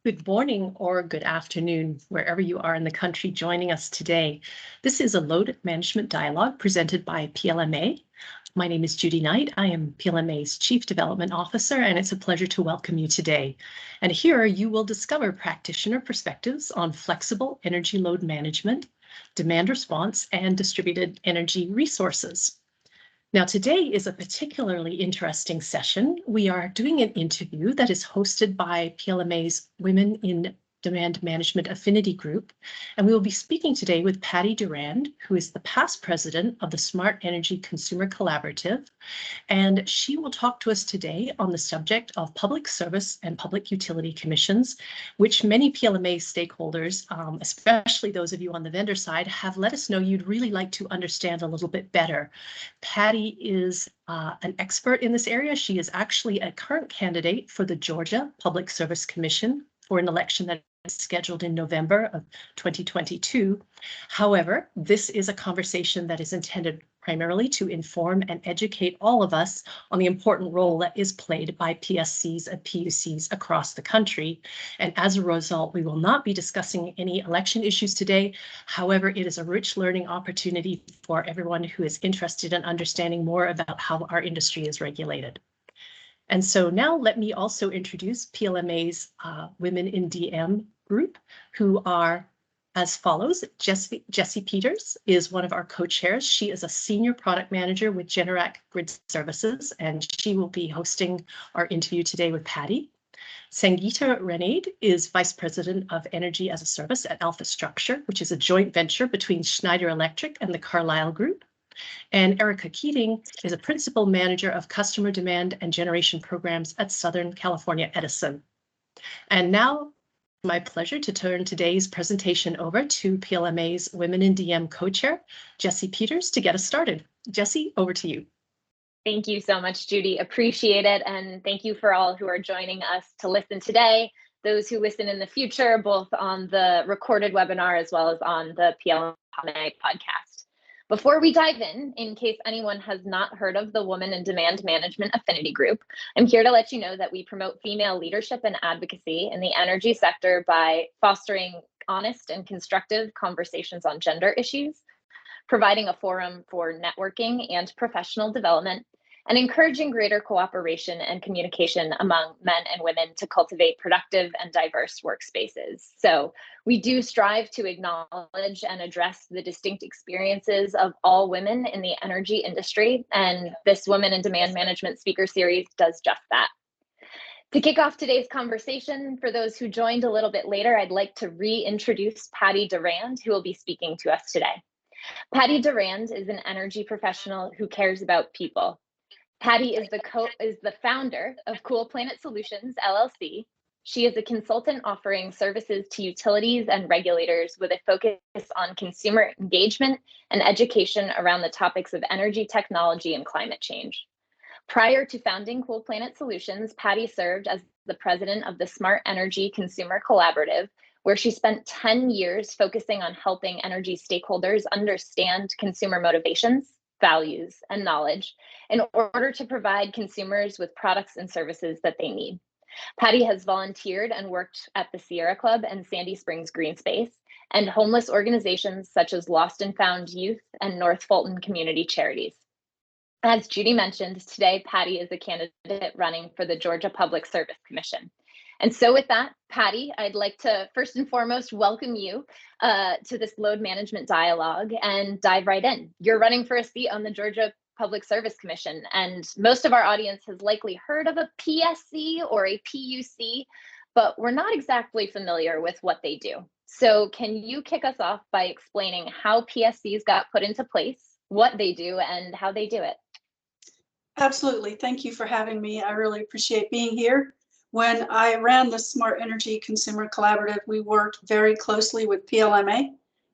Good morning or good afternoon, wherever you are in the country joining us today. This is a Load Management Dialogue presented by PLMA. My name is Judy Knight. I am PLMA's Chief Development Officer, and it's a pleasure to welcome you today. And here you will discover practitioner perspectives on flexible energy load management, demand response, and distributed energy resources. Now, today is a particularly interesting session. We are doing an interview that is hosted by PLMA's Women in Demand Management Affinity Group, and we will be speaking today with Patty Durand, who is the past president of the Smart Energy Consumer Collaborative, and she will talk to us today on the subject of public service and public utility commissions, which many PLMA stakeholders, especially those of you on the vendor side, have let us know you'd really like to understand a little bit better. Patty is an expert in this area. She is actually a current candidate for the Georgia Public Service Commission for an election that is scheduled in November of 2022. However, this is a conversation that is intended primarily to inform and educate all of us on the important role that is played by PSCs and PUCs across the country. And as a result, we will not be discussing any election issues today. However, it is a rich learning opportunity for everyone who is interested in understanding more about how our industry is regulated. And so now let me also introduce PLMA's Women in DM group, who are as follows. Jessie Peters is one of our co-chairs. She is a senior product manager with Generac Grid Services, and she will be hosting our interview today with Patty. Sangeeta Renaid is vice president of Energy as a Service at Alpha Structure, which is a joint venture between Schneider Electric and the Carlyle Group. And Erica Keating is a principal manager of customer demand and generation programs at Southern California Edison. And now, my pleasure to turn today's presentation over to PLMA's Women in DM co-chair, Jessie Peters, to get us started. Jessie, over to you. Thank you so much, Judy. Appreciate it. And thank you for all who are joining us to listen today, those who listen in the future, both on the recorded webinar as well as on the PLMA podcast. Before we dive in case anyone has not heard of the Women in Demand Management Affinity Group, I'm here to let you know that we promote female leadership and advocacy in the energy sector by fostering honest and constructive conversations on gender issues, providing a forum for networking and professional development, and encouraging greater cooperation and communication among men and women to cultivate productive and diverse workspaces. So we do strive to acknowledge and address the distinct experiences of all women in the energy industry, and this Women in Demand Management speaker series does just that. To kick off today's conversation, for those who joined a little bit later, I'd like to reintroduce Patty Durand, who will be speaking to us today. Patty Durand is an energy professional who cares about people. Patty is the founder of Cool Planet Solutions, LLC. She is a consultant offering services to utilities and regulators with a focus on consumer engagement and education around the topics of energy technology and climate change. Prior to founding Cool Planet Solutions, Patty served as the president of the Smart Energy Consumer Collaborative, where she spent 10 years focusing on helping energy stakeholders understand consumer motivations, values, and knowledge in order to provide consumers with products and services that they need. Patty has volunteered and worked at the Sierra Club and Sandy Springs Green Space and homeless organizations such as Lost and Found Youth and North Fulton Community Charities. As Judy mentioned, today Patty is a candidate running for the Georgia Public Service Commission. And so with that, Patty, I'd like to first and foremost welcome you to this load management dialogue and dive right in. You're running for a seat on the Georgia Public Service Commission, and most of our audience has likely heard of a PSC or a PUC, but we're not exactly familiar with what they do. So can you kick us off by explaining how PSCs got put into place, what they do, and how they do it? Absolutely. Thank you for having me. I really appreciate being here. When I ran the Smart Energy Consumer Collaborative, we worked very closely with PLMA,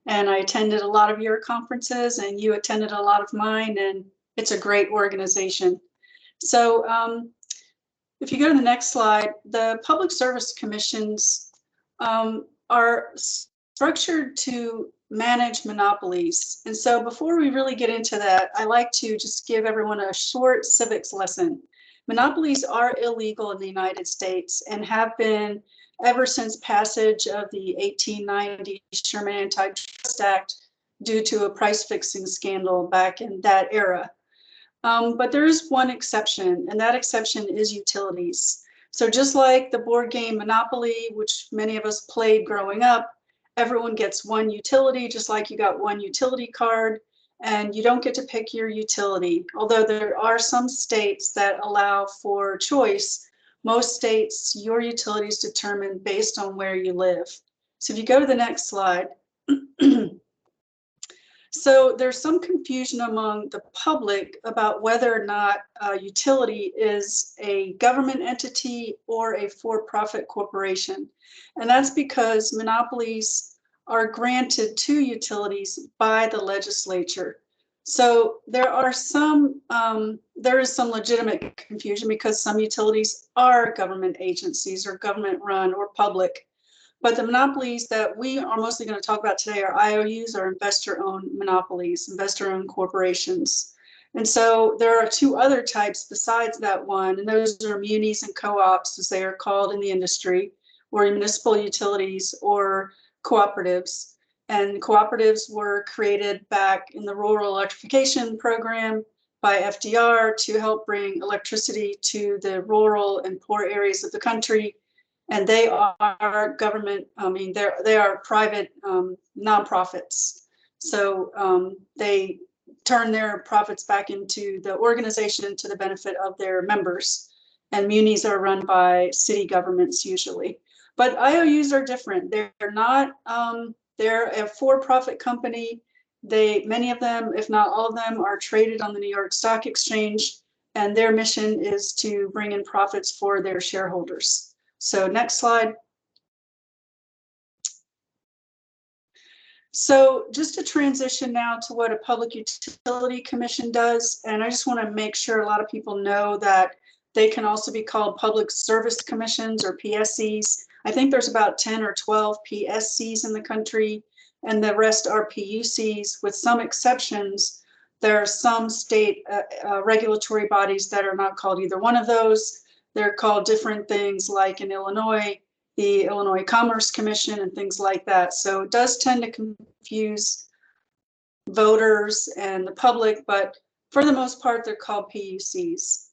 and I attended a lot of your conferences and you attended a lot of mine, and it's a great organization. So if you go to the next slide, the public service commissions are structured to manage monopolies. And so before we really get into that, I like to just give everyone a short civics lesson. monopolies are illegal in the United States and have been ever since passage of the 1890 Sherman Antitrust Act due to a price fixing scandal back in that era. But there is one exception, and that exception is utilities. So just like the board game Monopoly, which many of us played growing up, everyone gets one utility, just like you got one utility card, and you don't get to pick your utility. Although there are some states that allow for choice, most states, your utility is determined based on where you live. So if you go to the next slide, so there's some confusion among the public about whether or not a utility is a government entity or a for-profit corporation. And that's because monopolies are granted to utilities by the legislature. So there is some legitimate confusion because some utilities are government agencies or government run or public. But the monopolies that we are mostly going to talk about today are IOUs, or investor-owned monopolies, investor-owned corporations. And so there are two other types besides that one, and those are munis and co-ops, as they are called in the industry, or municipal utilities or cooperatives. And cooperatives were created back in the Rural Electrification Program by FDR to help bring electricity to the rural and poor areas of the country. And they are government, they are private nonprofits. So they turn their profits back into the organization to the benefit of their members. And munis are run by city governments usually. But IOUs are different. They're not, they're a for-profit company. Many of them, if not all of them, are traded on the New York Stock Exchange. And their mission is to bring in profits for their shareholders. So next slide. So just to transition now to what a Public Utility Commission does, and I just want to make sure a lot of people know that they can also be called Public Service Commissions or PSCs. I think there's about 10 or 12 PSCs in the country, and the rest are PUCs. With some exceptions, there are some state regulatory bodies that are not called either one of those. They're called different things, like in Illinois, the Illinois Commerce Commission and things like that. So it does tend to confuse voters and the public, but for the most part, they're called PUCs.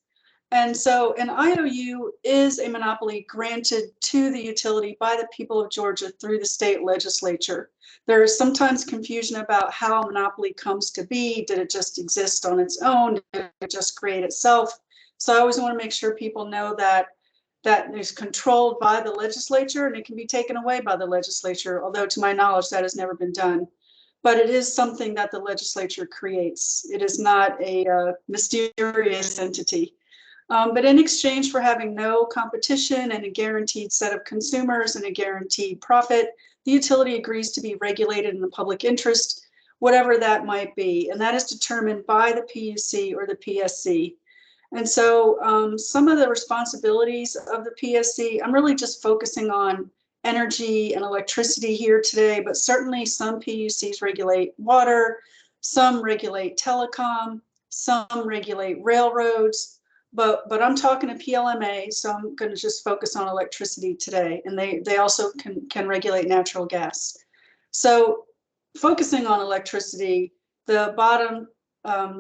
And so an IOU is a monopoly granted to the utility by the people of Georgia through the state legislature. There is sometimes confusion about how a monopoly comes to be. Did it just exist on its own? Did it just create itself? So I always want to make sure people know that is controlled by the legislature, and it can be taken away by the legislature, although to my knowledge that has never been done. But it is something that the legislature creates. It is not a mysterious entity. But in exchange for having no competition and a guaranteed set of consumers and a guaranteed profit, the utility agrees to be regulated in the public interest, whatever that might be. And that is determined by the PUC or the PSC. And so some of the responsibilities of the PSC, I'm really just focusing on energy and electricity here today, but certainly some PUCs regulate water, some regulate telecom, some regulate railroads, but I'm talking to PLMA, so I'm going to just focus on electricity today, and they also can regulate natural gas. So focusing on electricity, the bottom,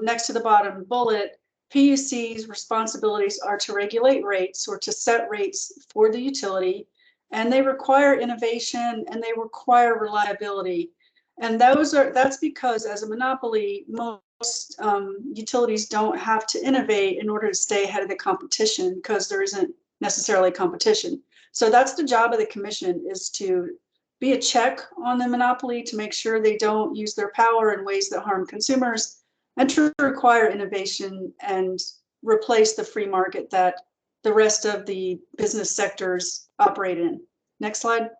next to the bottom bullet, PUC's responsibilities are to regulate rates or to set rates for the utility, and they require innovation and they require reliability. And that's because as a monopoly, most utilities don't have to innovate in order to stay ahead of the competition because there isn't necessarily competition. So that's the job of the commission, is to be a check on the monopoly to make sure they don't use their power in ways that harm consumers, and to require innovation and replace the free market that the rest of the business sectors operate in. Next slide.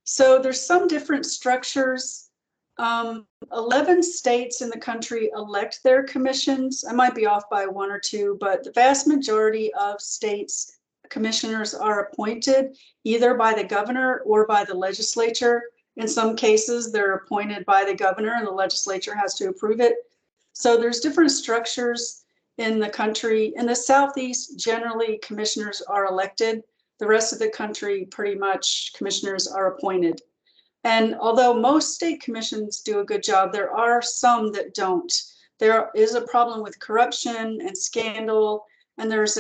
So there's some different structures. 11 states in the country elect their commissions. I might be off by one or two, but the vast majority of states commissioners are appointed either by the governor or by the legislature. In some cases, they're appointed by the governor and the legislature has to approve it. So there's different structures. in the country. In the Southeast, generally commissioners are elected. The rest of the country, pretty much commissioners are appointed. And although most state commissions do a good job, there are some that don't. There is a problem with corruption and scandal, and there's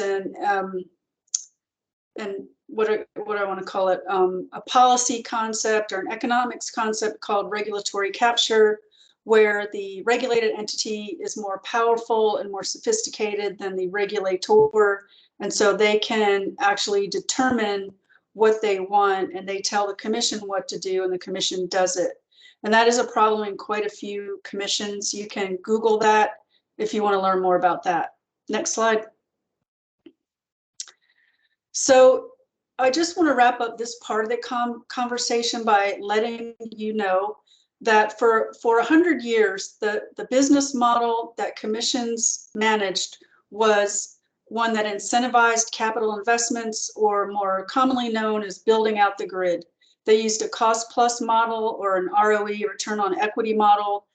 what I want to call it, a policy concept or an economics concept called regulatory capture, where the regulated entity is more powerful and more sophisticated than the regulator. And so they can actually determine what they want, and they tell the commission what to do, and the commission does it. And that is a problem in quite a few commissions. You can Google that if you want to learn more about that. Next slide. So I just want to wrap up this part of the conversation by letting you know that for 100 years, the business model that commissions managed was one that incentivized capital investments, or more commonly known as building out the grid. They used a cost plus model or an ROE, return on equity model.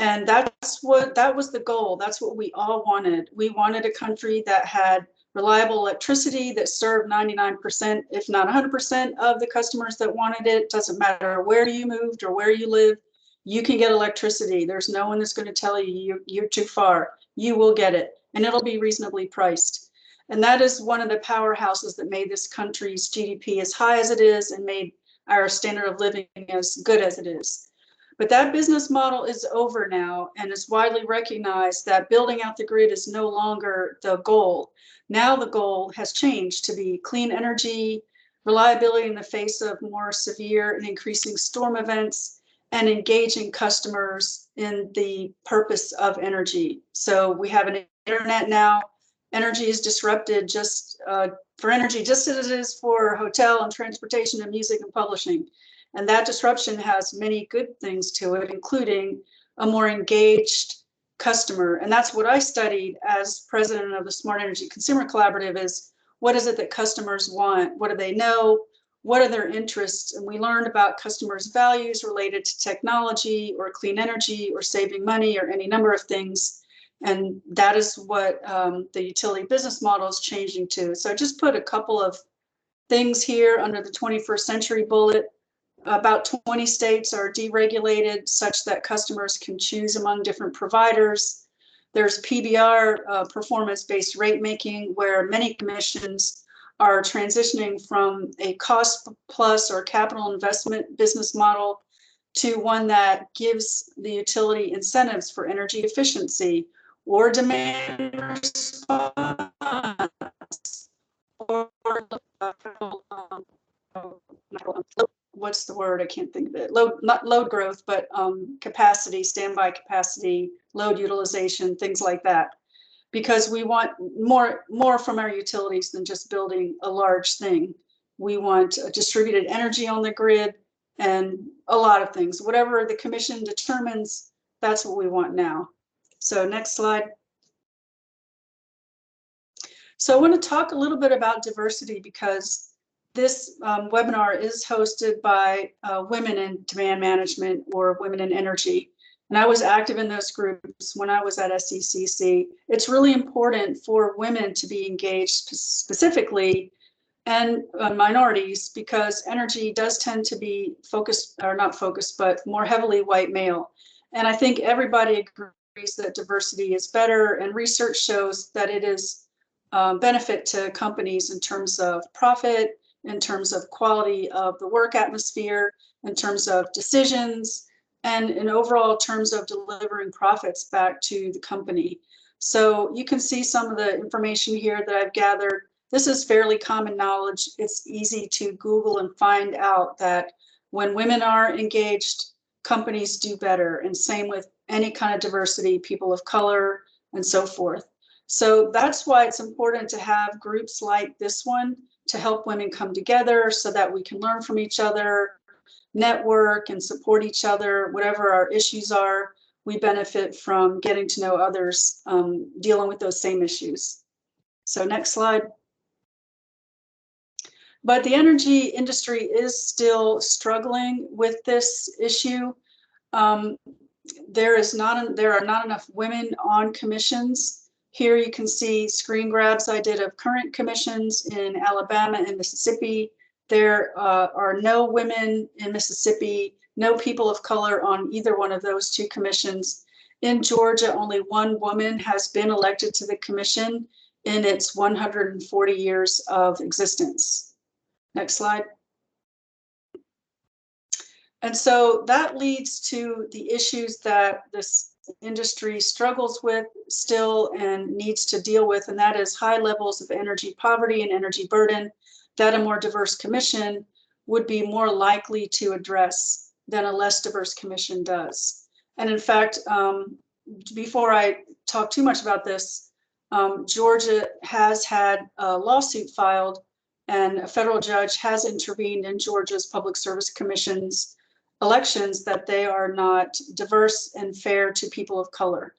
And that was the goal. That's what we all wanted. We wanted a country that had reliable electricity that served 99%, if not 100% of the customers that wanted it. Doesn't matter where you moved or where you live, you can get electricity. There's no one that's going to tell you you're too far. You will get it, and it'll be reasonably priced. And that is one of the powerhouses that made this country's GDP as high as it is and made our standard of living as good as it is. But that business model is over now, and it's widely recognized that building out the grid is no longer the goal. Now the goal has changed to be clean energy, reliability in the face of more severe and increasing storm events, and engaging customers in the purpose of energy. So we have an internet now. Energy is disrupted for energy just as it is for hotel and transportation and music and publishing. And that disruption has many good things to it, including a more engaged customer. And that's what I studied as president of the Smart Energy Consumer Collaborative, is what is it that customers want? What do they know? What are their interests? And we learned about customers' values related to technology or clean energy or saving money or any number of things. And that is what the utility business model is changing to. So I just put a couple of things here under the 21st century bullet. About 20 states are deregulated such that customers can choose among different providers. There's PBR, performance-based rate making, where many commissions are transitioning from a cost plus or capital investment business model to one that gives the utility incentives for energy efficiency or demand response, or what's the word? I can't think of it. Not load growth, but capacity, standby capacity, load utilization, things like that. Because we want more from our utilities than just building a large thing. We want distributed energy on the grid and a lot of things. Whatever the commission determines, that's what we want now. So next slide. So I want to talk a little bit about diversity, because this webinar is hosted by Women in Demand Management or Women in Energy. And I was active in those groups when I was at SECC. It's really important for women to be engaged specifically, and minorities, because energy does tend to be focused, or not focused, but more heavily white male. And I think everybody agrees that diversity is better, and research shows that it is benefit to companies in terms of profit, in terms of quality of the work atmosphere, in terms of decisions, and in overall terms of delivering profits back to the company. So you can see some of the information here that I've gathered. This is fairly common knowledge. It's easy to Google and find out that when women are engaged, companies do better. And same with any kind of diversity, people of color, and so forth. So that's why it's important to have groups like this one to help women come together so that we can learn from each other, network and support each other. Whatever our issues are, we benefit from getting to know others dealing with those same issues. So next slide. But the energy industry is still struggling with this issue. There are not enough women on commissions. Here you can see screen grabs I did of current commissions in Alabama and Mississippi. There are no women in Mississippi, no people of color on either one of those two commissions. In Georgia, only one woman has been elected to the commission in its 140 years of existence. Next slide. And so that leads to the issues that this industry struggles with still and needs to deal with, and that is high levels of energy poverty and energy burden that a more diverse commission would be more likely to address than a less diverse commission does. And in fact, before I talk too much about this, Georgia has had a lawsuit filed, and a federal judge has intervened in Georgia's Public Service Commission's elections that they are not diverse and fair to people of color.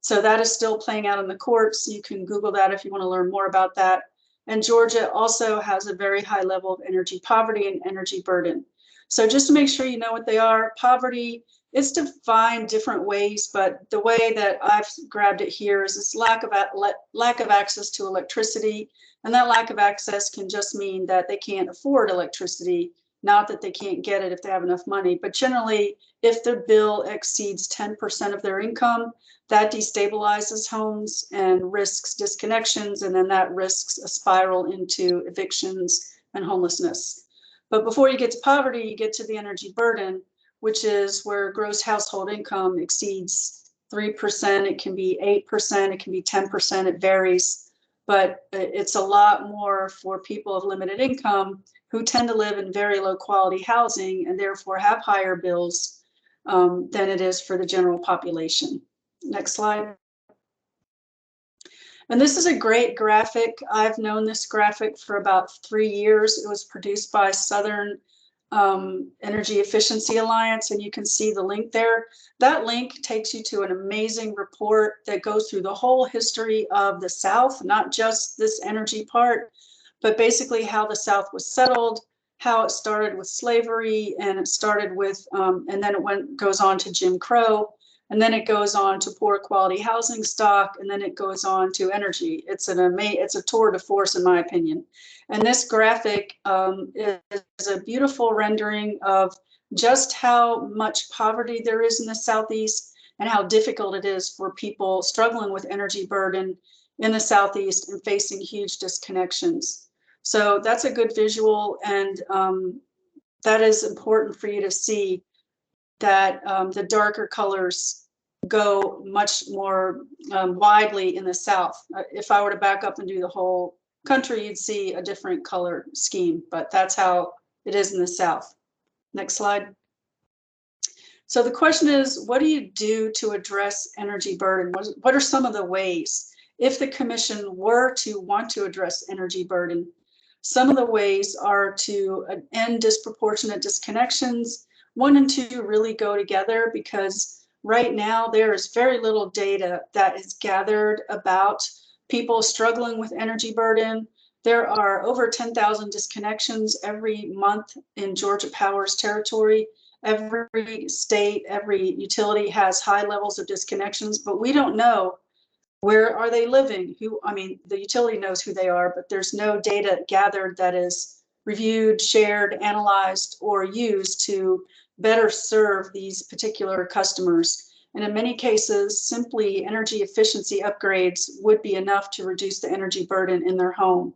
So that is still playing out in the courts. You can Google that if you want to learn more about that. And Georgia also has a very high level of energy poverty and energy burden. So just to make sure you know what they are, poverty is defined different ways, but the way that I've grabbed it here is this lack of access to electricity. And that lack of access can just mean that they can't afford electricity, not that they can't get it if they have enough money. But generally, if their bill exceeds 10% of their income, that destabilizes homes and risks disconnections, and then that risks a spiral into evictions and homelessness. But before you get to poverty, you get to the energy burden, which is where gross household income exceeds 3%. It can be 8%, it can be 10%, it varies. But it's a lot more for people of limited income who tend to live in very low quality housing and therefore have higher bills than it is for the general population. Next slide. And this is a great graphic. I've known this graphic for about 3 years. It was produced by Southern Energy Efficiency Alliance, and you can see the link there. That link takes you to an amazing report that goes through the whole history of the South, not just this energy part, but basically how the South was settled, how it started with slavery, and it started with, and then it goes on to Jim Crow, and then it goes on to poor quality housing stock, and then it goes on to energy. It's a tour de force, in my opinion. And this graphic is a beautiful rendering of just how much poverty there is in the Southeast and how difficult it is for people struggling with energy burden in the Southeast and facing huge disconnections. So that's a good visual, and that is important for you to see that the darker colors go much more widely in the South. If I were to back up and do the whole country, you'd see a different color scheme, but that's how it is in the South. Next slide. So the question is, what do you do to address energy burden? What are some of the ways? If the commission were to want to address energy burden, some of the ways are to end disproportionate disconnections. 1 and 2 really go together because right now there is very little data that is gathered about people struggling with energy burden. There are over 10,000 disconnections every month in Georgia Power's territory. Every state, every utility has high levels of disconnections, but we don't know where are they living. The utility knows who they are, but there's no data gathered that is reviewed, shared, analyzed, or used to better serve these particular customers. And in many cases, simply energy efficiency upgrades would be enough to reduce the energy burden in their home.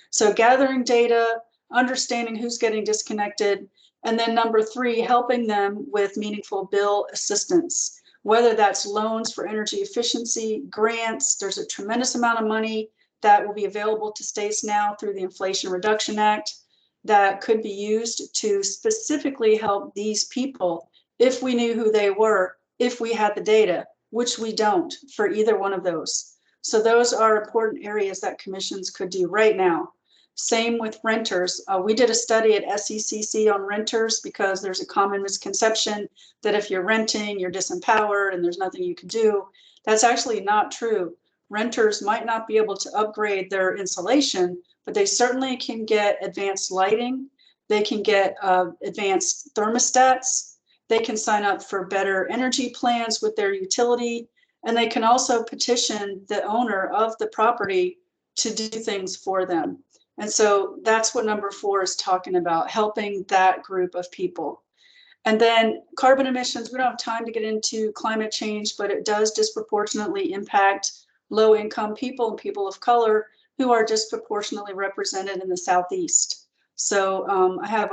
So gathering data, understanding who's getting disconnected, and then number 3, helping them with meaningful bill assistance, whether that's loans for energy efficiency, grants. There's a tremendous amount of money that will be available to states now through the Inflation Reduction Act that could be used to specifically help these people if we knew who they were, if we had the data, which we don't for either one of those. So those are important areas that commissions could do right now. Same with renters. We did a study at SECC on renters because there's a common misconception that if you're renting, you're disempowered and there's nothing you can do. That's actually not true. Renters might not be able to upgrade their insulation, but they certainly can get advanced lighting. They can get advanced thermostats. They can sign up for better energy plans with their utility. And they can also petition the owner of the property to do things for them. And so that's what number 4 is talking about, helping that group of people. And then carbon emissions, we don't have time to get into climate change, but it does disproportionately impact low-income people and people of color who are disproportionately represented in the Southeast. So I have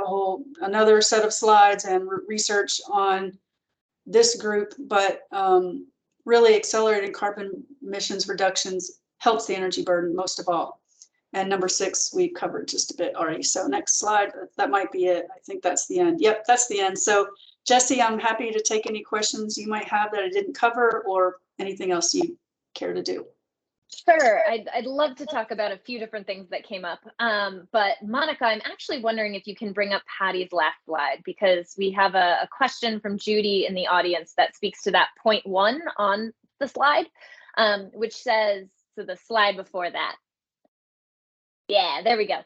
another set of slides and research on this group, but really accelerating carbon emissions reductions helps the energy burden most of all. And number 6, we covered just a bit already. So next slide, that might be it. I think that's the end. Yep, that's the end. So Jessie, I'm happy to take any questions you might have that I didn't cover or anything else you care to do. Sure, I'd love to talk about a few different things that came up. But Monica, I'm actually wondering if you can bring up Patty's last slide, because we have a question from Judy in the audience that speaks to that point 1 on the slide, which says, so the slide before that. Yeah, there we go.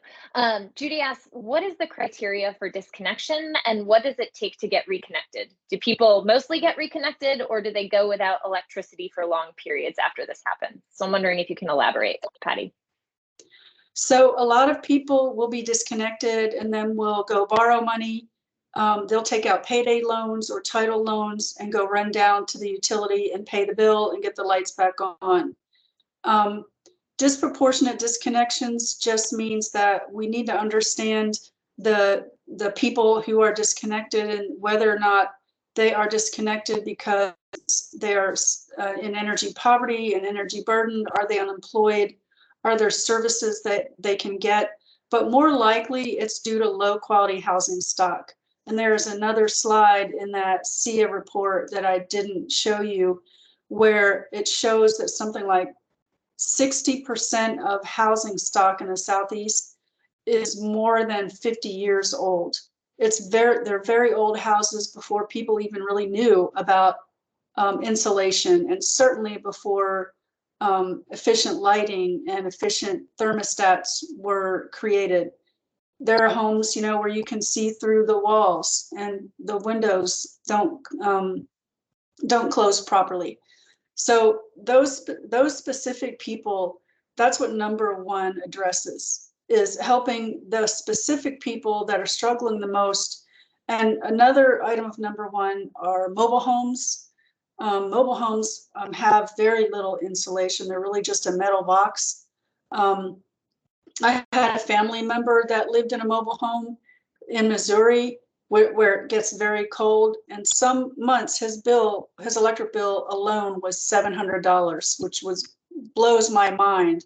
Judy asks, what is the criteria for disconnection and what does it take to get reconnected? Do people mostly get reconnected or do they go without electricity for long periods after this happens? So I'm wondering if you can elaborate, Patty. So a lot of people will be disconnected and then will go borrow money. They'll take out payday loans or title loans and go run down to the utility and pay the bill and get the lights back on. Disproportionate disconnections just means that we need to understand the people who are disconnected and whether or not they are disconnected because they are in energy poverty and energy burden. Are they unemployed? Are there services that they can get? But more likely it's due to low quality housing stock. And there's another slide in that SIA report that I didn't show you where it shows that something like 60% of housing stock in the Southeast is more than 50 years old. They're very old houses before people even really knew about insulation, and certainly before efficient lighting and efficient thermostats were created. There are homes, where you can see through the walls and the windows don't close properly. So those specific people, that's what number 1 addresses, is helping the specific people that are struggling the most. And another item of number 1 are mobile homes. Mobile homes have very little insulation. They're really just a metal box. I had a family member that lived in a mobile home in Missouri where it gets very cold, and some months his electric bill alone was $700, which blows my mind,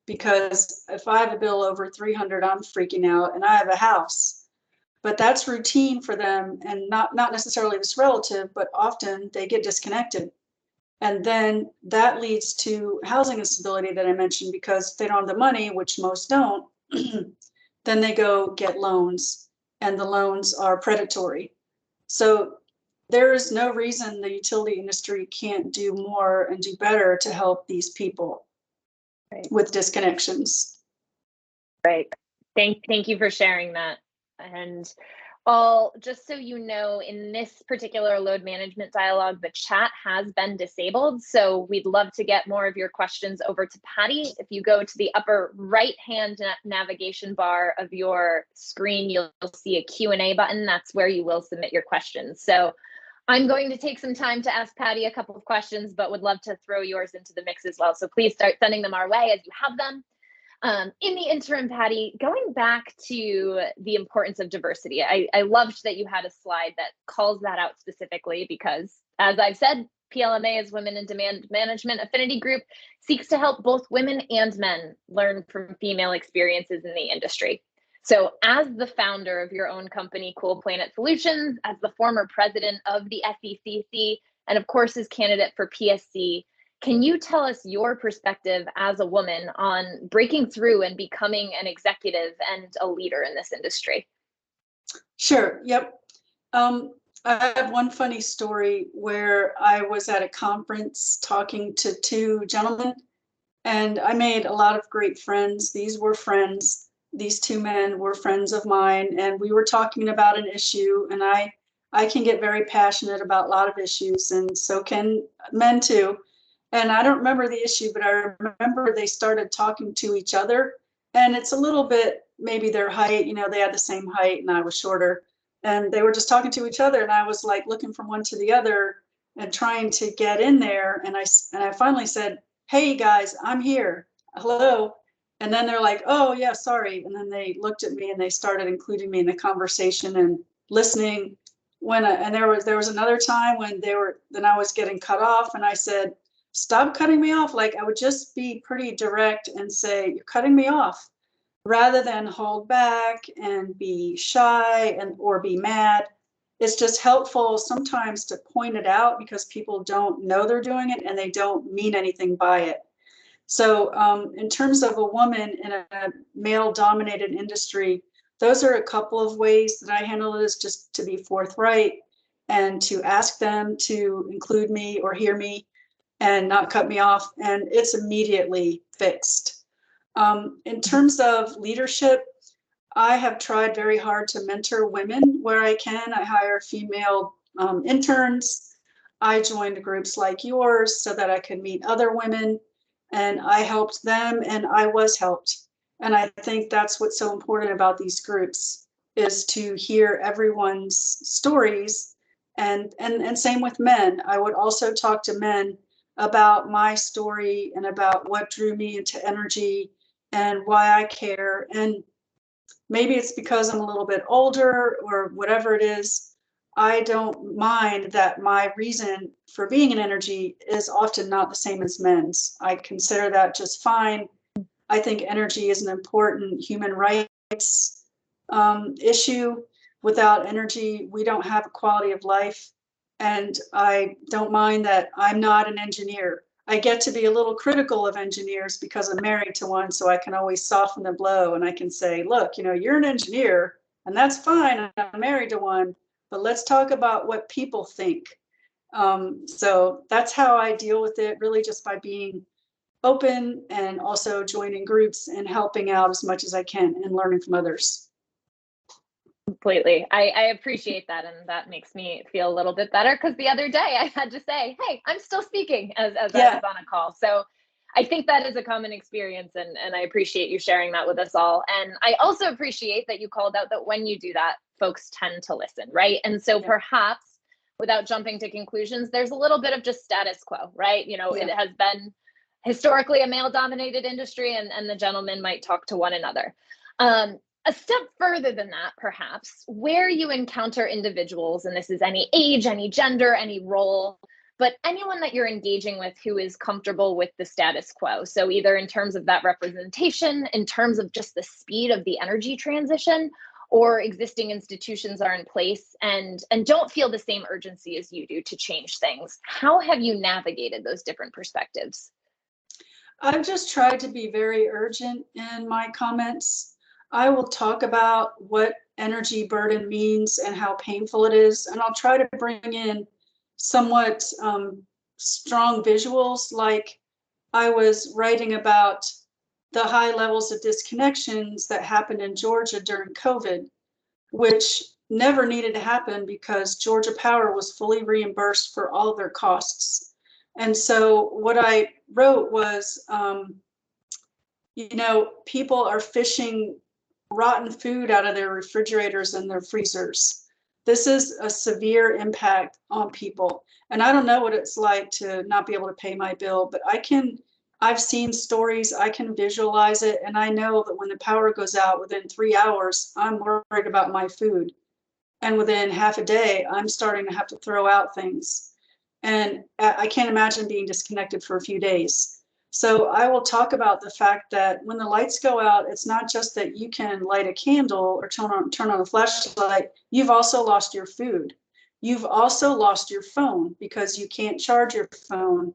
because if I have a bill over $300, I'm freaking out, and I have a house. But that's routine for them, and not necessarily this relative, but often they get disconnected. And then that leads to housing instability that I mentioned, because they don't have the money, which most don't, then they go get loans. And the loans are predatory. So there is no reason the utility industry can't do more and do better to help these people with disconnections. Right. Thank you for sharing that. And just so you know, in this particular load management dialogue, the chat has been disabled. So we'd love to get more of your questions over to Patty. If you go to the upper right-hand navigation bar of your screen, you'll see a Q&A button. That's where you will submit your questions. So I'm going to take some time to ask Patty a couple of questions, but would love to throw yours into the mix as well. So please start sending them our way as you have them. In the interim, Patty, going back to the importance of diversity, I loved that you had a slide that calls that out specifically because, as I've said, PLMA is Women in Demand Management Affinity Group, seeks to help both women and men learn from female experiences in the industry. So as the founder of your own company, Cool Planet Solutions, as the former president of the SECC, and of course as candidate for PSC, can you tell us your perspective as a woman on breaking through and becoming an executive and a leader in this industry? Sure. Yep. I have one funny story where I was at a conference talking to 2 gentlemen, and I made a lot of great friends. These were friends. These 2 men were friends of mine, and we were talking about an issue, and I can get very passionate about a lot of issues, and so can men too. And I don't remember the issue, but I remember they started talking to each other. And it's a little bit, maybe their height, they had the same height and I was shorter. And they were just talking to each other. And I was like looking from one to the other and trying to get in there. And I finally said, "Hey guys, I'm here. Hello." And then they're like, "Oh yeah, sorry." And then they looked at me and they started including me in the conversation and listening. And there was another time when then I was getting cut off and I said, "Stop cutting me off." Like I would just be pretty direct and say, "You're cutting me off," rather than hold back and be shy or be mad. It's just helpful sometimes to point it out because people don't know they're doing it and they don't mean anything by it. So in terms of a woman in a male dominated industry, those are a couple of ways that I handle it, is just to be forthright and to ask them to include me or hear me and not cut me off. And it's immediately fixed. In terms of leadership, I have tried very hard to mentor women where I can. I hire female interns. I joined groups like yours so that I could meet other women, and I helped them and I was helped. And I think that's what's so important about these groups, is to hear everyone's stories. And same with men. I would also talk to men about my story and about what drew me into energy and why I care. And maybe it's because I'm a little bit older or whatever it is. I don't mind that my reason for being in energy is often not the same as men's. I consider that just fine. I think energy is an important human rights issue. Without energy, we don't have a quality of life. And I don't mind that I'm not an engineer. I get to be a little critical of engineers because I'm married to one, so I can always soften the blow and I can say, "Look, you're an engineer and that's fine. I'm married to one, but let's talk about what people think." So that's how I deal with it, really just by being open and also joining groups and helping out as much as I can and learning from others. Completely. I appreciate that. And that makes me feel a little bit better, because the other day I had to say, "Hey, I'm still speaking," as I was on a call. So I think that is a common experience, and I appreciate you sharing that with us all. And I also appreciate that you called out that when you do that, folks tend to listen, right? And so perhaps, without jumping to conclusions, there's a little bit of just status quo, right? It has been historically a male dominated industry, and the gentlemen might talk to one another. A step further than that, perhaps, where you encounter individuals, and this is any age, any gender, any role, but anyone that you're engaging with who is comfortable with the status quo. So either in terms of that representation, in terms of just the speed of the energy transition, or existing institutions are in place and don't feel the same urgency as you do to change things. How have you navigated those different perspectives? I've just tried to be very urgent in my comments. I will talk about what energy burden means and how painful it is, and I'll try to bring in somewhat strong visuals. Like I was writing about the high levels of disconnections that happened in Georgia during COVID, which never needed to happen because Georgia Power was fully reimbursed for all of their costs. And so what I wrote was, people are fishing rotten food out of their refrigerators and their freezers. This is a severe impact on people. And I don't know what it's like to not be able to pay my bill, but I've seen stories, I can visualize it. And I know that when the power goes out within 3 hours, I'm worried about my food. And within half a day, I'm starting to have to throw out things. And I can't imagine being disconnected for a few days. So I will talk about the fact that when the lights go out, it's not just that you can light a candle or turn on a flashlight. You've also lost your food. You've also lost your phone because you can't charge your phone.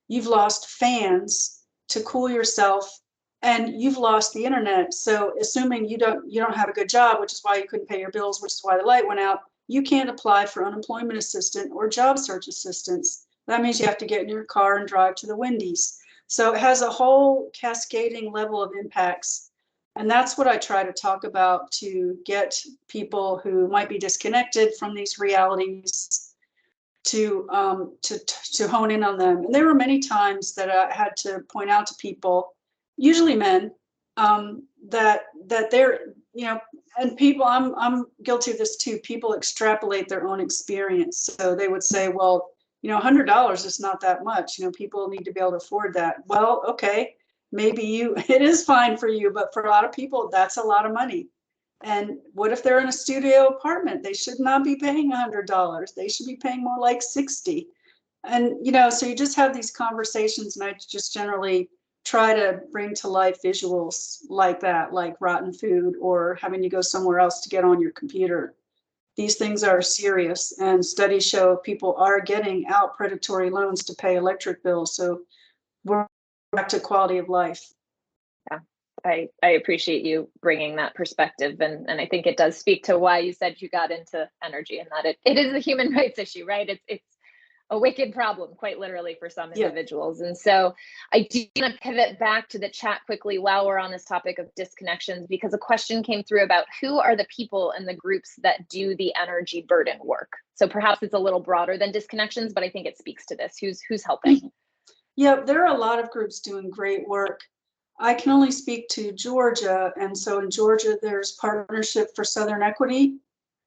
You've lost fans to cool yourself, and you've lost the internet. So assuming you don't have a good job, which is why you couldn't pay your bills, which is why the light went out, you can't apply for unemployment assistance or job search assistance. That means you have to get in your car and drive to the Wendy's. So it has a whole cascading level of impacts. And that's what I try to talk about, to get people who might be disconnected from these realities to hone in on them. And there were many times that I had to point out to people, usually men, that they're, and people, I'm guilty of this too. People extrapolate their own experience. So they would say, well, $100 is not that much. People need to be able to afford that. Well, okay, maybe it is fine for you, but for a lot of people, that's a lot of money. And what if they're in a studio apartment? They should not be paying $100. They should be paying more like 60. And, so you just have these conversations, and I just generally try to bring to life visuals like that, like rotten food or having to go somewhere else to get on your computer. These things are serious, and studies show people are getting out predatory loans to pay electric bills. So we're back to quality of life. Yeah, I appreciate you bringing that perspective. And I think it does speak to why you said you got into energy, and that it is a human rights issue, right? It's a wicked problem, quite literally, for some individuals. And so I do want to pivot back to the chat quickly while we're on this topic of disconnections, because a question came through about who are the people and the groups that do the energy burden work. So perhaps it's a little broader than disconnections, but I think it speaks to this. Who's helping? Yeah, there are a lot of groups doing great work. I can only speak to Georgia. And so in Georgia, there's Partnership for Southern Equity.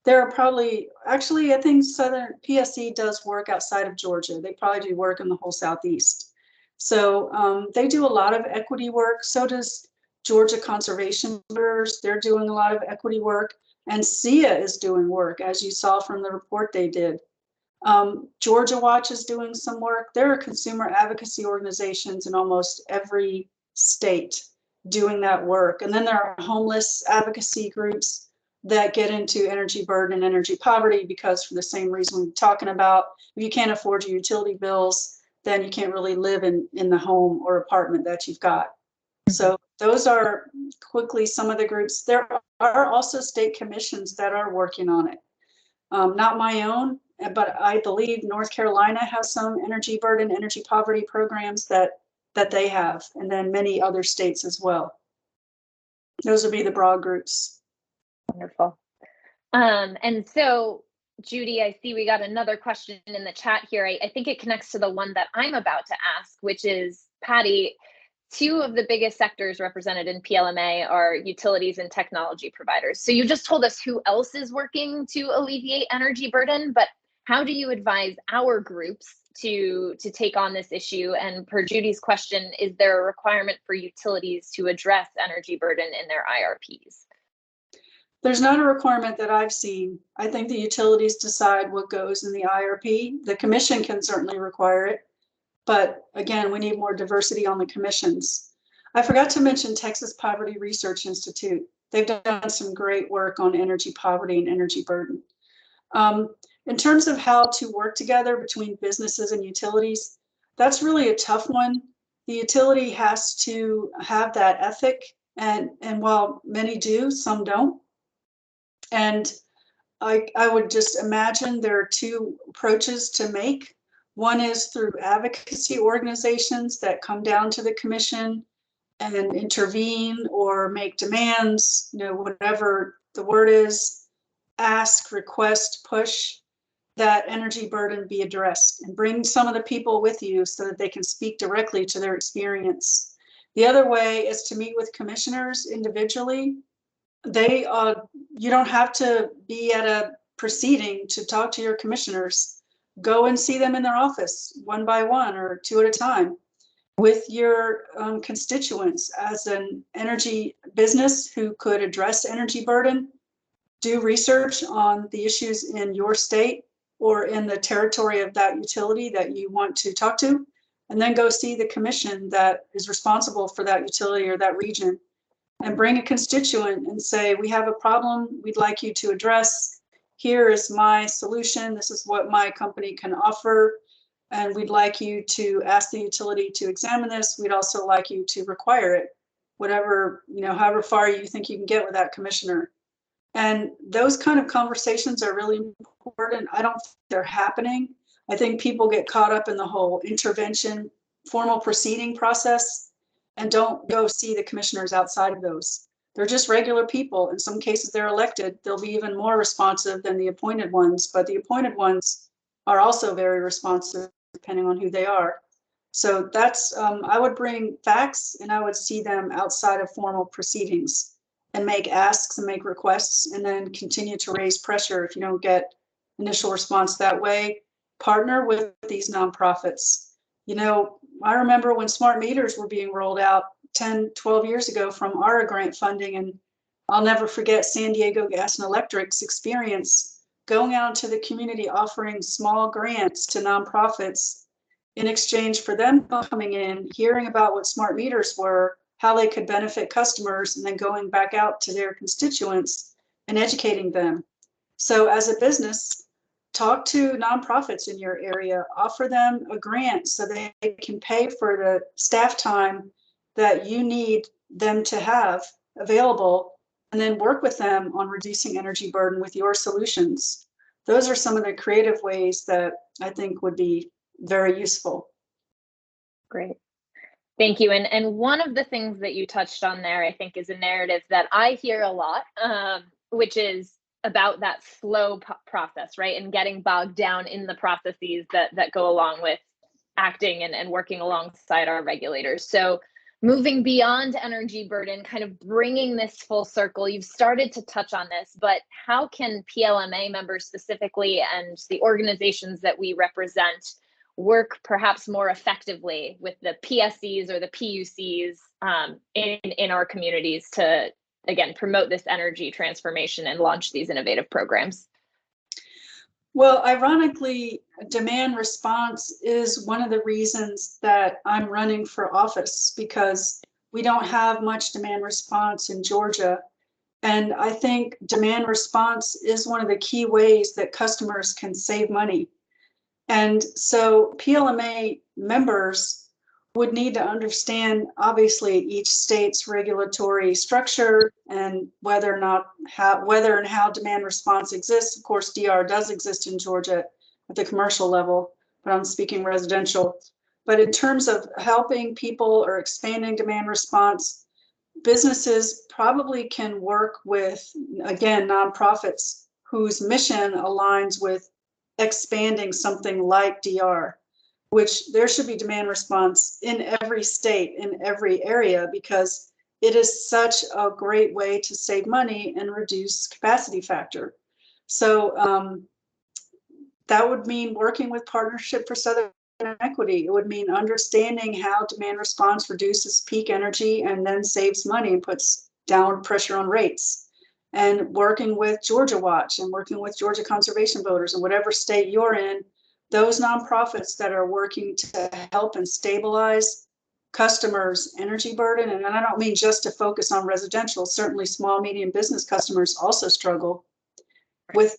There are probably, actually, I think Southern PSC does work outside of Georgia. They probably do work in the whole Southeast. So they do a lot of equity work. So does Georgia Conservation Bureaus. They're doing a lot of equity work. And SEIA is doing work, as you saw from the report they did. Georgia Watch is doing some work. There are consumer advocacy organizations in almost every state doing that work. And then there are homeless advocacy groups that get into energy burden and energy poverty, because for the same reason we're talking about, if you can't afford your utility bills, then you can't really live in the home or apartment that you've got. So those are quickly some of the groups. There are also state commissions that are working on it. Not my own, but I believe North Carolina has some energy burden, energy poverty programs that they have, and then many other states as well. Those would be the broad groups. Wonderful. And so, Judy, I see we got another question in the chat here. I think it connects to the one that I'm about to ask, which is, Patty, two of the biggest sectors represented in PLMA are utilities and technology providers. So you just told us who else is working to alleviate energy burden, but how do you advise our groups to take on this issue? And per Judy's question, is there a requirement for utilities to address energy burden in their IRPs? There's not a requirement that I've seen. I think the utilities decide what goes in the IRP. The commission can certainly require it, but again, we need more diversity on the commissions. I forgot to mention Texas Poverty Research Institute. They've done some great work on energy poverty and energy burden. In terms of how to work together between businesses and utilities, that's really a tough one. The utility has to have that ethic, and while many do, some don't. And I would just imagine there are two approaches to make. One is through advocacy organizations that come down to the commission and intervene or make demands, whatever the word is, ask, request, push, that energy burden be addressed, and bring some of the people with you so that they can speak directly to their experience. The other way is to meet with commissioners individually. You don't have to be at a proceeding to talk to your commissioners. Go and see them in their office, one by one or two at a time, with your constituents. As an energy business who could address energy burden, do research on the issues in your state or in the territory of that utility that you want to talk to, and then go see the commission that is responsible for that utility or that region, and bring a constituent and say, we have a problem we'd like you to address. Here is my solution. This is what my company can offer. And we'd like you to ask the utility to examine this. We'd also like you to require it, whatever, however far you think you can get with that commissioner. And those kind of conversations are really important. I don't think they're happening. I think people get caught up in the whole intervention, formal proceeding process, and don't go see the commissioners outside of those. They're just regular people. In some cases, they're elected. They'll be even more responsive than the appointed ones, but the appointed ones are also very responsive, depending on who they are. So that's, I would bring facts and I would see them outside of formal proceedings and make asks and make requests, and then continue to raise pressure if you don't get initial response that way. Partner with these nonprofits. You know, I remember when smart meters were being rolled out 10, 12 years ago from ARA grant funding, and I'll never forget San Diego Gas and Electric's experience going out into the community offering small grants to nonprofits in exchange for them coming in, hearing about what smart meters were, how they could benefit customers, and then going back out to their constituents and educating them. So as a business, talk to nonprofits in your area, offer them a grant so they can pay for the staff time that you need them to have available, and then work with them on reducing energy burden with your solutions. Those are some of the creative ways that I think would be very useful. Great. Thank you. And one of the things that you touched on there, I think, is a narrative that I hear a lot, which is about that slow process, right? And getting bogged down in the processes that go along with acting and working alongside our regulators. So moving beyond energy burden, kind of bringing this full circle, you've started to touch on this, but how can PLMA members specifically and the organizations that we represent work perhaps more effectively with the PSCs or the PUCs in our communities to, again, promote this energy transformation and launch these innovative programs? Well, ironically, demand response is one of the reasons that I'm running for office, because we don't have much demand response in Georgia. And I think demand response is one of the key ways that customers can save money. And so PLMA members would need to understand, obviously, each state's regulatory structure and whether and how demand response exists. Of course, DR does exist in Georgia at the commercial level, but I'm speaking residential. But in terms of helping people or expanding demand response, businesses probably can work with, again, nonprofits whose mission aligns with expanding something like DR, which there should be demand response in every state, in every area, because it is such a great way to save money and reduce capacity factor. So that would mean working with Partnership for Southern Equity. It would mean understanding how demand response reduces peak energy and then saves money and puts downward pressure on rates. And working with Georgia Watch and working with Georgia Conservation Voters in whatever state you're in, those nonprofits that are working to help and stabilize customers' energy burden. And I don't mean just to focus on residential, certainly small, medium business customers also struggle with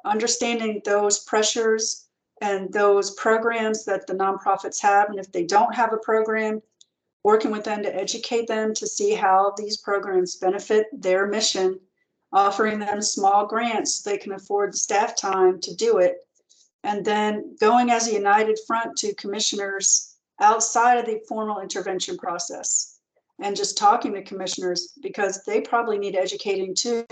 understanding those pressures and those programs that the nonprofits have. And if they don't have a program, working with them to educate them to see how these programs benefit their mission, offering them small grants so they can afford the staff time to do it. And then going as a united front to commissioners outside of the formal intervention process and just talking to commissioners, because they probably need educating too.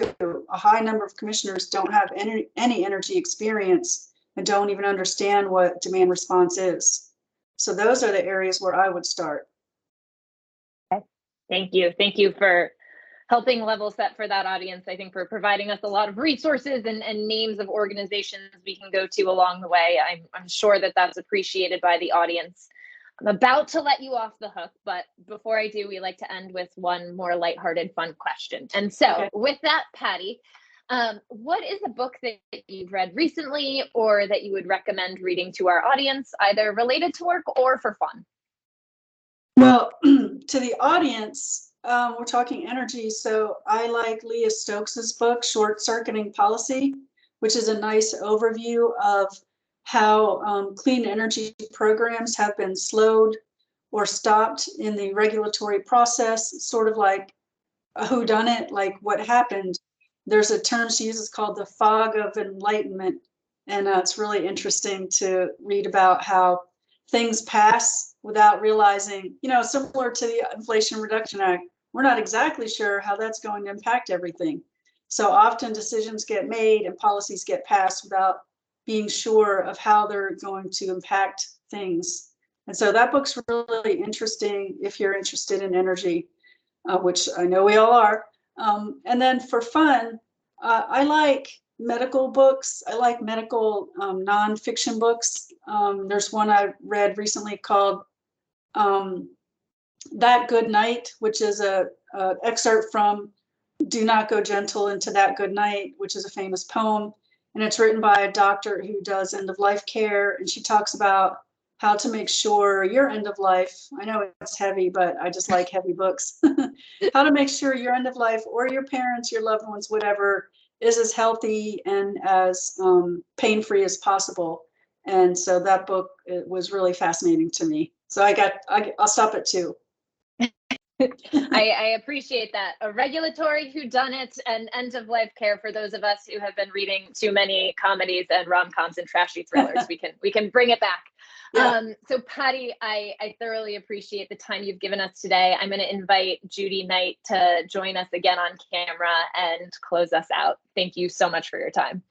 A high number of commissioners don't have any energy experience and don't even understand what demand response is. So those are the areas where I would start. Okay. Thank you. Thank you for helping level set for that audience. I think for providing us a lot of resources and names of organizations we can go to along the way. I'm sure that that's appreciated by the audience. I'm about to let you off the hook, but before I do, we like to end with one more lighthearted, fun question. And so with that, Patty, what is a book that you've read recently or that you would recommend reading to our audience, either related to work or for fun? Well, to the audience, we're talking energy, so I like Leah Stokes's book, Short Circuiting Policy, which is a nice overview of how clean energy programs have been slowed or stopped in the regulatory process, sort of like a whodunit, like what happened. There's a term she uses called the fog of enlightenment, and it's really interesting to read about how things pass without realizing, similar to the Inflation Reduction Act, we're not exactly sure how that's going to impact everything. So often decisions get made and policies get passed without being sure of how they're going to impact things. And so that book's really interesting if you're interested in energy, which I know we all are. And then for fun, I like medical books. I like medical nonfiction books. There's one I read recently called That Good Night, which is a excerpt from Do Not Go Gentle into That Good Night, which is a famous poem. And it's written by a doctor who does end of life care. And she talks about how to make sure your end of life, I know it's heavy, but I just like heavy books. How to make sure your end of life or your parents, your loved ones, whatever, is as healthy and as pain-free as possible. And so that book, it was really fascinating to me. So I'll stop at 2. I appreciate that. A regulatory whodunit and end of life care for those of us who have been reading too many comedies and rom-coms and trashy thrillers. we can bring it back. Yeah. So Patty, I thoroughly appreciate the time you've given us today. I'm going to invite Judy Knight to join us again on camera and close us out. Thank you so much for your time.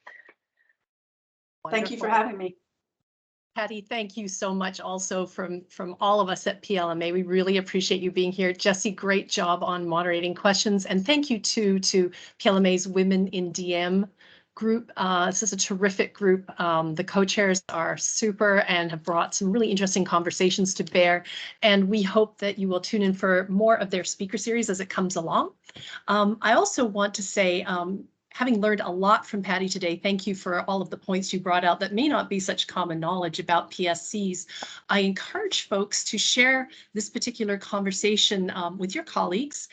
Wonderful. Thank you for having me. Patty, thank you so much also from all of us at PLMA. We really appreciate you being here. Jessie, great job on moderating questions. And thank you too to PLMA's Women in DM group. This is a terrific group. The co-chairs are super and have brought some really interesting conversations to bear. And we hope that you will tune in for more of their speaker series as it comes along. I also want to say, having learned a lot from Patty today, thank you for all of the points you brought out that may not be such common knowledge about PSCs. I encourage folks to share this particular conversation with your colleagues.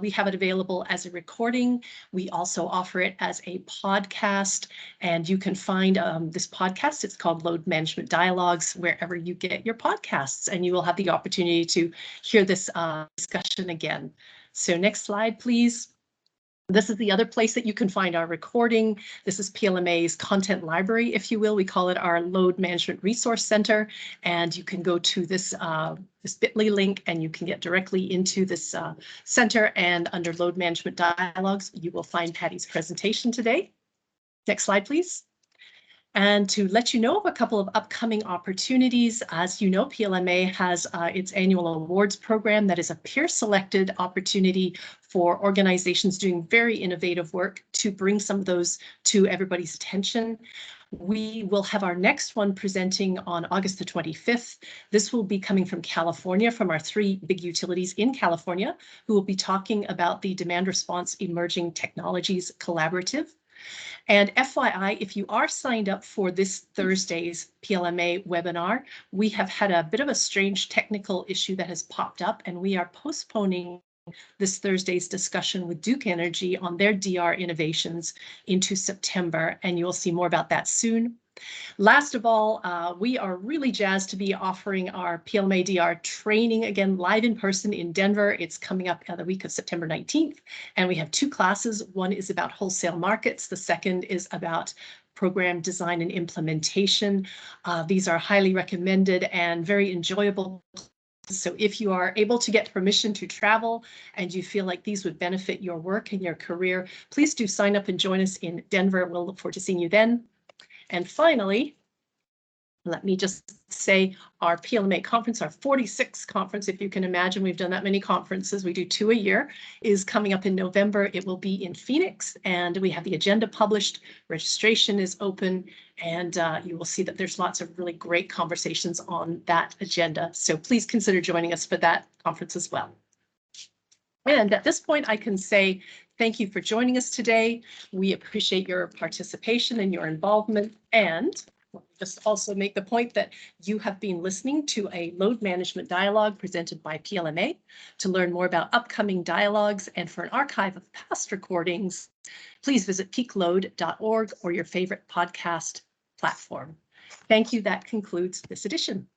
We have it available as a recording. We also offer it as a podcast, and you can find this podcast. It's called Load Management Dialogues, wherever you get your podcasts, and you will have the opportunity to hear this discussion again. So next slide, please. This is the other place that you can find our recording. This is PLMA's content library, if you will. We call it our Load Management Resource Center, and you can go to this bit.ly link and you can get directly into this center, and under Load Management Dialogues, you will find Patty's presentation today. Next slide, please. And to let you know of a couple of upcoming opportunities, as you know, PLMA has its annual awards program that is a peer-selected opportunity for organizations doing very innovative work to bring some of those to everybody's attention. We will have our next one presenting on August the 25th. This will be coming from California, from our 3 big utilities in California, who will be talking about the Demand Response Emerging Technologies Collaborative. And FYI, if you are signed up for this Thursday's PLMA webinar, we have had a bit of a strange technical issue that has popped up, and we are postponing this Thursday's discussion with Duke Energy on their DR innovations into September, and you'll see more about that soon. Last of all, we are really jazzed to be offering our PLMA DR training again live in person in Denver. It's coming up the week of September 19th, and we have 2 classes. One is about wholesale markets. The second is about program design and implementation. These are highly recommended and very enjoyable. So if you are able to get permission to travel and you feel like these would benefit your work and your career, please do sign up and join us in Denver. We'll look forward to seeing you then. And finally, let me just say our PLMA conference, our 46th conference, if you can imagine, we've done that many conferences, we do 2 a year, is coming up in November. It will be in Phoenix, and we have the agenda published. Registration is open, and you will see that there's lots of really great conversations on that agenda. So please consider joining us for that conference as well. And at this point, I can say thank you for joining us today. We appreciate your participation and your involvement. And just also make the point that you have been listening to a load management dialogue presented by PLMA. To learn more about upcoming dialogues and for an archive of past recordings, please visit peakload.org or your favorite podcast platform. Thank you. That concludes this edition.